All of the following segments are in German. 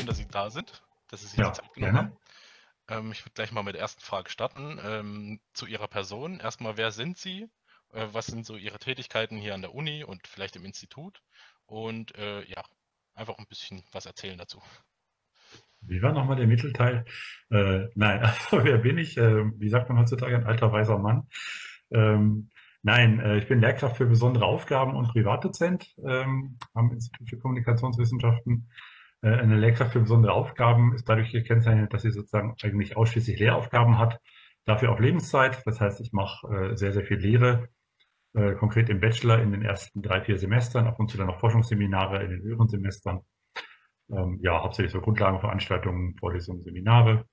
schön, dass Sie da sind, dass Sie sich die Ja, Zeit genommen haben. gerne. Ich würde gleich mal mit der ersten Frage starten. Zu Ihrer Person. Erstmal, wer sind Sie? Was sind so Ihre Tätigkeiten hier an der Uni und vielleicht im Institut? Und ja, einfach ein bisschen was erzählen dazu. Wie war nochmal der Mittelteil? Nein, also wer bin ich? Wie sagt man heutzutage, ein alter weiser Mann? Nein, ich bin Lehrkraft für besondere Aufgaben und Privatdozent am Institut für Kommunikationswissenschaften. Eine Lehrkraft für besondere Aufgaben ist dadurch gekennzeichnet, dass sie sozusagen eigentlich ausschließlich Lehraufgaben hat, dafür auf Lebenszeit. Das heißt, ich mache sehr, sehr viel Lehre, konkret im Bachelor in den ersten 3, 4 Semestern, ab und zu dann noch Forschungsseminare in den höheren Semestern. Ja, hauptsächlich so Grundlagenveranstaltungen, Vorlesungen, Seminare.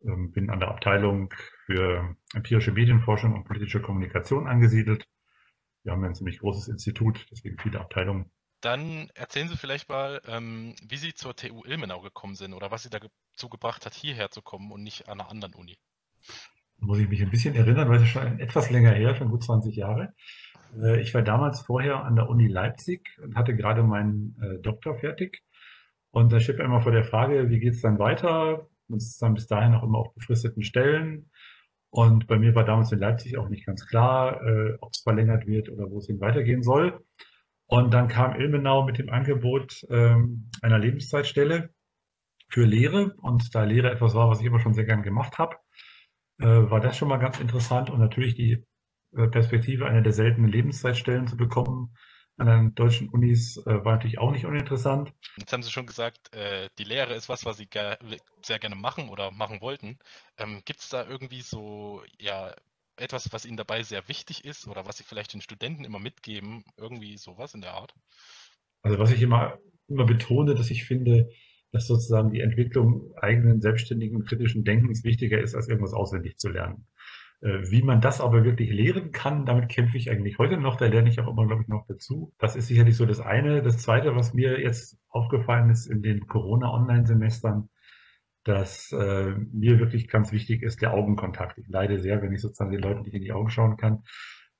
Bin an der Abteilung für empirische Medienforschung und politische Kommunikation angesiedelt. Wir haben ja ein ziemlich großes Institut, deswegen viele Abteilungen. Dann erzählen Sie vielleicht mal, wie Sie zur TU Ilmenau gekommen sind oder was Sie dazu gebracht hat, hierher zu kommen und nicht an einer anderen Uni. Da muss ich mich ein bisschen erinnern, weil es ist schon etwas länger her, schon gut 20 Jahre. Ich war damals vorher an der Uni Leipzig und hatte gerade meinen Doktor fertig. Und da steht man immer vor der Frage, wie geht es dann weiter? Und es ist dann bis dahin auch immer auf befristeten Stellen. Und bei mir war damals in Leipzig auch nicht ganz klar, ob es verlängert wird oder wo es hin weitergehen soll. Und dann kam Ilmenau mit dem Angebot einer Lebenszeitstelle für Lehre. Und da Lehre etwas war, was ich immer schon sehr gern gemacht habe, war das schon mal ganz interessant. Und natürlich die Perspektive, eine der seltenen Lebenszeitstellen zu bekommen an den deutschen Unis, war natürlich auch nicht uninteressant. Jetzt haben Sie schon gesagt, die Lehre ist was, was Sie sehr gerne machen oder machen wollten. Gibt es da irgendwie so, ja, etwas, was Ihnen dabei sehr wichtig ist oder was Sie vielleicht den Studenten immer mitgeben? Irgendwie sowas in der Art? Also was ich immer betone, dass ich finde, dass sozusagen die Entwicklung eigenen selbstständigen und kritischen Denkens wichtiger ist, als irgendwas auswendig zu lernen. Wie man das aber wirklich lehren kann, damit kämpfe ich eigentlich heute noch. Da lerne ich auch immer, glaube ich, noch dazu. Das ist sicherlich so das eine. Das zweite, was mir jetzt aufgefallen ist in den Corona-Online-Semestern, dass mir wirklich ganz wichtig ist der Augenkontakt. Ich leide sehr, wenn ich sozusagen den Leuten nicht in die Augen schauen kann,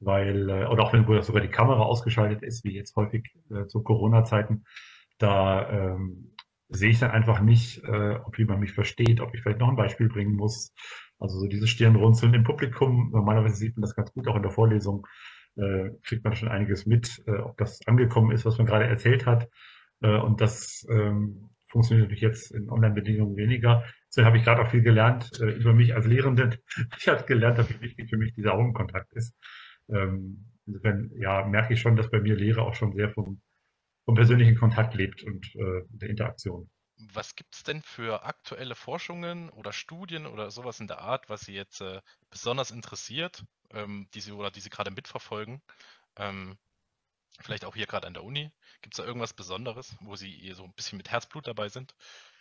weil, oder auch wenn wohl sogar die Kamera ausgeschaltet ist, wie jetzt häufig zu Corona-Zeiten, da sehe ich dann einfach nicht, ob jemand mich versteht, ob ich vielleicht noch ein Beispiel bringen muss. Also so diese Stirnrunzeln im Publikum, normalerweise sieht man das ganz gut auch in der Vorlesung, kriegt man schon einiges mit, ob das angekommen ist, was man gerade erzählt hat. Und das funktioniert natürlich jetzt in Online-Bedingungen weniger. Deswegen habe ich gerade auch viel gelernt über mich als Lehrenden. Ich habe gelernt, dass wichtig für mich dieser Augenkontakt ist. Insofern ja, merke ich schon, dass bei mir Lehre auch schon sehr vom persönlichen Kontakt lebt und der Interaktion. Was gibt es denn für aktuelle Forschungen oder Studien oder sowas in der Art, was Sie jetzt besonders interessiert, die Sie gerade mitverfolgen? Ähm, Vielleicht auch hier gerade an der Uni. Gibt es da irgendwas Besonderes, wo Sie eher so ein bisschen mit Herzblut dabei sind?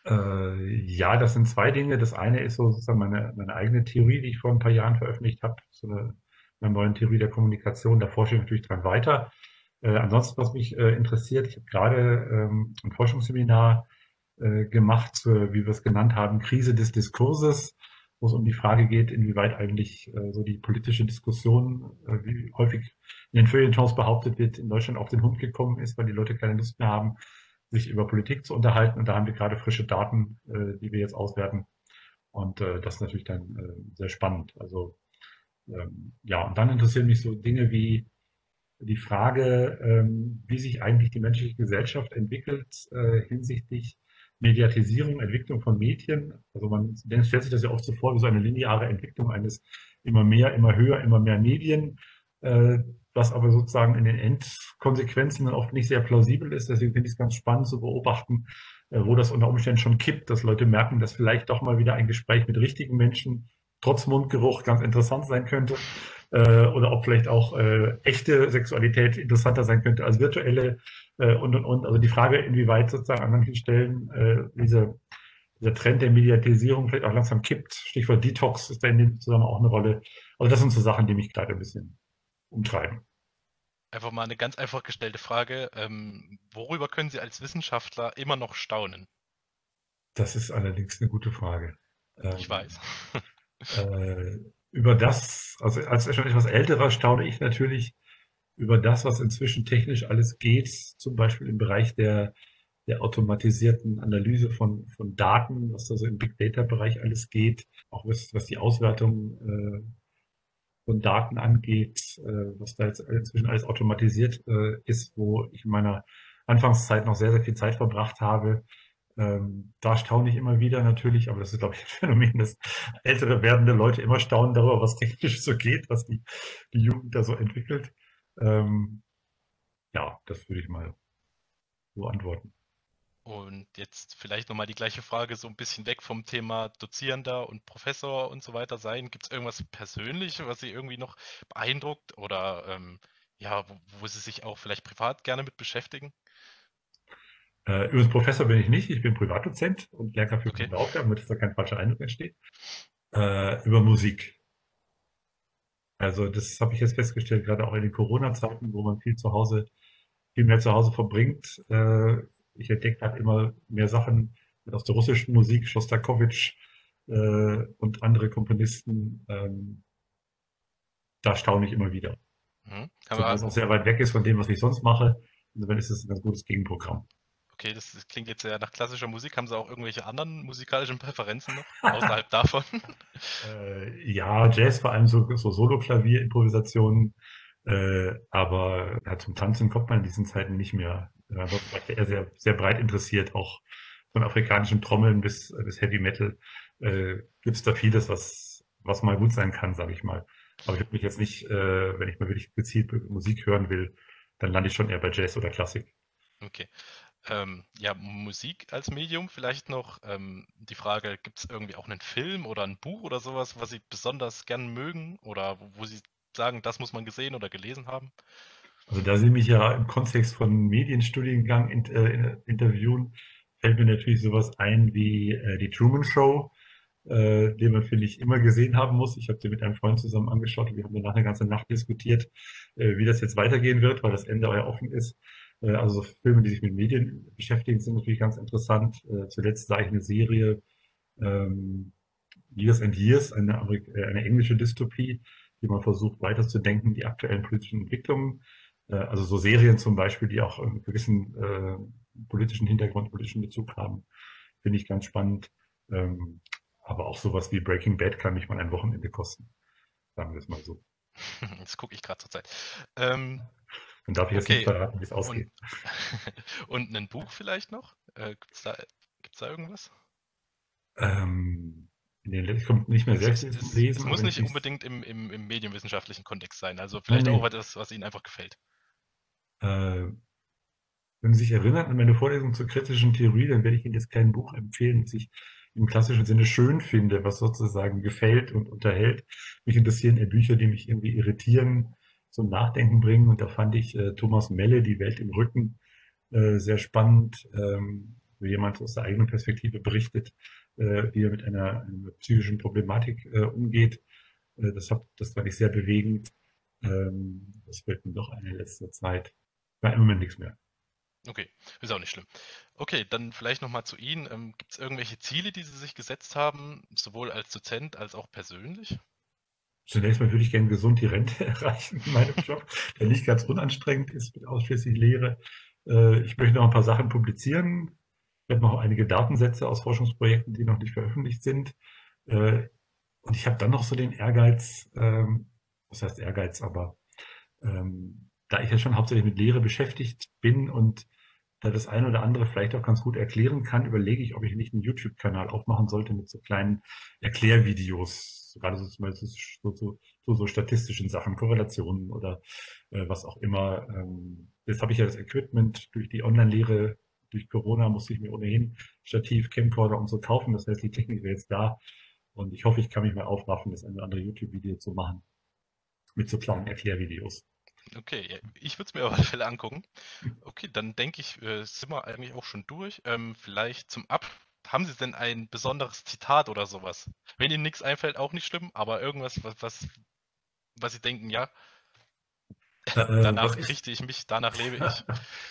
Ja, das sind zwei Dinge. Das eine ist so sozusagen meine eigene Theorie, die ich vor ein paar Jahren veröffentlicht habe, so eine neue Theorie der Kommunikation. Da forsche ich natürlich dran weiter. Ansonsten, was mich interessiert, ich habe gerade ein Forschungsseminar gemacht zur, wie wir es genannt haben, Krise des Diskurses, wo es um die Frage geht, inwieweit eigentlich so die politische Diskussion, wie häufig in den Feuilletons behauptet wird, in Deutschland auf den Hund gekommen ist, weil die Leute keine Lust mehr haben, sich über Politik zu unterhalten. Und da haben wir gerade frische Daten, die wir jetzt auswerten. Und das ist natürlich dann sehr spannend. Also ja, und dann interessieren mich so Dinge wie die Frage, wie sich eigentlich die menschliche Gesellschaft entwickelt hinsichtlich Mediatisierung, Entwicklung von Medien. Also man stellt sich das ja oft so vor, wie so eine lineare Entwicklung eines immer mehr, immer höher, immer mehr Medien, äh, was aber sozusagen in den Endkonsequenzen dann oft nicht sehr plausibel ist. Deswegen finde ich es ganz spannend zu beobachten, wo das unter Umständen schon kippt, dass Leute merken, dass vielleicht doch mal wieder ein Gespräch mit richtigen Menschen trotz Mundgeruch ganz interessant sein könnte oder ob vielleicht auch echte Sexualität interessanter sein könnte als virtuelle und. Also die Frage, inwieweit sozusagen an manchen Stellen dieser Trend der Mediatisierung vielleicht auch langsam kippt. Stichwort Detox ist da in dem Zusammenhang auch eine Rolle. Also das sind so Sachen, die mich gerade ein bisschen umtreiben. Einfach mal eine ganz einfach gestellte Frage. Worüber können Sie als Wissenschaftler immer noch staunen? Das ist allerdings eine gute Frage. Ich weiß. Ähm, äh, über das, also als schon etwas älterer staune ich natürlich über das, was inzwischen technisch alles geht, zum Beispiel im Bereich der der automatisierten Analyse von Daten, was da so im Big Data-Bereich alles geht, auch was die Auswertung von Daten angeht, was da jetzt inzwischen alles automatisiert ist, wo ich in meiner Anfangszeit noch sehr, sehr viel Zeit verbracht habe. Da staune ich immer wieder natürlich, aber das ist, glaube ich, ein Phänomen, dass ältere werdende Leute immer staunen darüber, was technisch so geht, was die Jugend da so entwickelt. Ähm, ja, das würde ich mal so antworten. Und jetzt vielleicht nochmal die gleiche Frage, so ein bisschen weg vom Thema Dozierender und Professor und so weiter sein. Gibt es irgendwas Persönliches, was Sie irgendwie noch beeindruckt oder ja, wo Sie sich auch vielleicht privat gerne mit beschäftigen? Übrigens Professor bin ich nicht, ich bin Privatdozent und Lehrkraft für Okay. bestimmte Aufgaben, damit da kein falscher Eindruck entsteht. Über Musik. Also das habe ich jetzt festgestellt, gerade auch in den Corona-Zeiten, wo man viel mehr zu Hause verbringt. Ich entdecke halt immer mehr Sachen aus der russischen Musik, Schostakowitsch und andere Komponisten. Da staune ich immer wieder. Mhm. Zumal Aber, es auch sehr weit weg ist von dem, was ich sonst mache. Insofern ist es ein ganz gutes Gegenprogramm. okay, das klingt jetzt ja nach klassischer Musik. Haben Sie auch irgendwelche anderen musikalischen Präferenzen noch außerhalb davon? Ja, Jazz, vor allem so Solo-Klavier-Improvisationen, aber ja, zum Tanzen kommt man in diesen Zeiten nicht mehr. Ansonsten war ich eher sehr, sehr breit interessiert, auch von afrikanischen Trommeln bis Heavy Metal. Gibt es da vieles, was mal gut sein kann, sage ich mal. Aber ich würde mich jetzt nicht, wenn ich mal wirklich gezielt Musik hören will, dann lande ich schon eher bei Jazz oder Klassik. Okay. Ja, Musik als Medium vielleicht noch. Die Frage, gibt es irgendwie auch einen Film oder ein Buch oder sowas, was Sie besonders gern mögen oder wo Sie sagen, das muss man gesehen oder gelesen haben? Also da Sie mich ja im Kontext von Medienstudiengang interviewen, fällt mir natürlich sowas ein wie die Truman Show, den man, finde ich, immer gesehen haben muss. Ich habe den mit einem Freund zusammen angeschaut und wir haben danach eine ganze Nacht diskutiert, wie das jetzt weitergehen wird, weil das Ende ja offen ist. Also so Filme, die sich mit Medien beschäftigen, sind natürlich ganz interessant. Zuletzt sah ich eine Serie, ähm, Years and Years, eine englische Dystopie, die man versucht weiterzudenken, die aktuellen politischen Entwicklungen. Also so Serien zum Beispiel, die auch einen gewissen politischen Hintergrund, politischen Bezug haben, finde ich ganz spannend. Ähm, aber auch sowas wie Breaking Bad kann mich mal ein Wochenende kosten, sagen wir es mal so. Das gucke ich gerade zur Zeit. Ähm, Dann darf ich jetzt nicht okay, verraten, wie es und, ausgeht. und ein Buch vielleicht noch? Gibt's da irgendwas? Ähm, ich komme nicht mehr sehr viel zum Es Lesen, aber muss wenn ich nicht mich, unbedingt im medienwissenschaftlichen Kontext sein. Also nein, vielleicht auch nein, etwas, was Ihnen einfach gefällt. äh, wenn Sie sich erinnern an meine Vorlesung zur kritischen Theorie, dann werde ich Ihnen jetzt kein Buch empfehlen, das ich im klassischen Sinne schön finde, was sozusagen gefällt und unterhält. Mich interessieren eher Bücher, die mich irgendwie irritieren, zum Nachdenken bringen. Und da fand ich Thomas Melle, Die Welt im Rücken, sehr spannend, wo jemand aus der eigenen Perspektive berichtet, wie er mit einer psychischen Problematik umgeht. Das fand ich sehr bewegend. Das fällt mir doch ein in letzter Zeit. War im Moment nichts mehr. Okay, ist auch nicht schlimm. Okay, dann vielleicht noch mal zu Ihnen. Gibt es irgendwelche Ziele, die Sie sich gesetzt haben, sowohl als Dozent als auch persönlich? Zunächst mal würde ich gerne gesund die Rente erreichen in meinem Job, der nicht ganz unanstrengend ist mit ausschließlich Lehre. Ich möchte noch ein paar Sachen publizieren. Ich habe noch einige Datensätze aus Forschungsprojekten, die noch nicht veröffentlicht sind. Äh, Und ich habe dann noch so den Ehrgeiz, was heißt Ehrgeiz, aber da ich ja schon hauptsächlich mit Lehre beschäftigt bin und da das eine oder andere vielleicht auch ganz gut erklären kann, überlege ich, ob ich nicht einen YouTube-Kanal aufmachen sollte mit so kleinen Erklärvideos, gerade so zum Beispiel so statistischen Sachen, Korrelationen oder was auch immer. Jetzt habe ich ja das Equipment durch die Online-Lehre, durch Corona musste ich mir ohnehin Stativ, Camcorder und so kaufen. Das heißt, die Technik wäre jetzt da. Und ich hoffe, ich kann mich mal aufraffen, das eine oder andere YouTube-Video zu machen mit so kleinen Erklärvideos. Okay, ja, ich würde es mir auf alle Fälle angucken. Okay, dann denke ich, sind wir eigentlich auch schon durch. Vielleicht zum haben Sie denn ein besonderes Zitat oder sowas? Wenn Ihnen nichts einfällt, auch nicht schlimm, aber irgendwas, was Sie denken, ja, Was danach ich richte ich mich, danach lebe ich.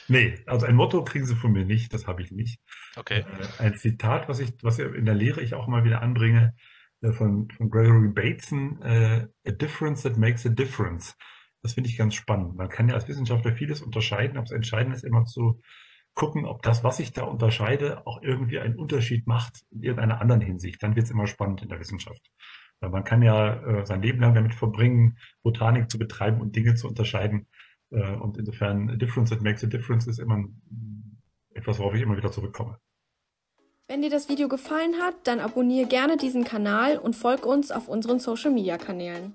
Nee, also ein Motto kriegen Sie von mir nicht, das habe ich nicht. Okay. Ein Zitat, was ja in der Lehre ich auch mal wieder anbringe, von Gregory Bateson, A difference that makes a difference. Das finde ich ganz spannend. Man kann ja als Wissenschaftler vieles unterscheiden, aber das Entscheidende ist immer gucken, ob das, was ich da unterscheide, auch irgendwie einen Unterschied macht in irgendeiner anderen Hinsicht. Dann wird es immer spannend in der Wissenschaft. Weil man kann ja sein Leben lang damit verbringen, Botanik zu betreiben und Dinge zu unterscheiden. Und insofern, a difference that makes a difference ist immer etwas, worauf ich immer wieder zurückkomme. Wenn dir das Video gefallen hat, dann abonniere gerne diesen Kanal und folg uns auf unseren Social-Media-Kanälen.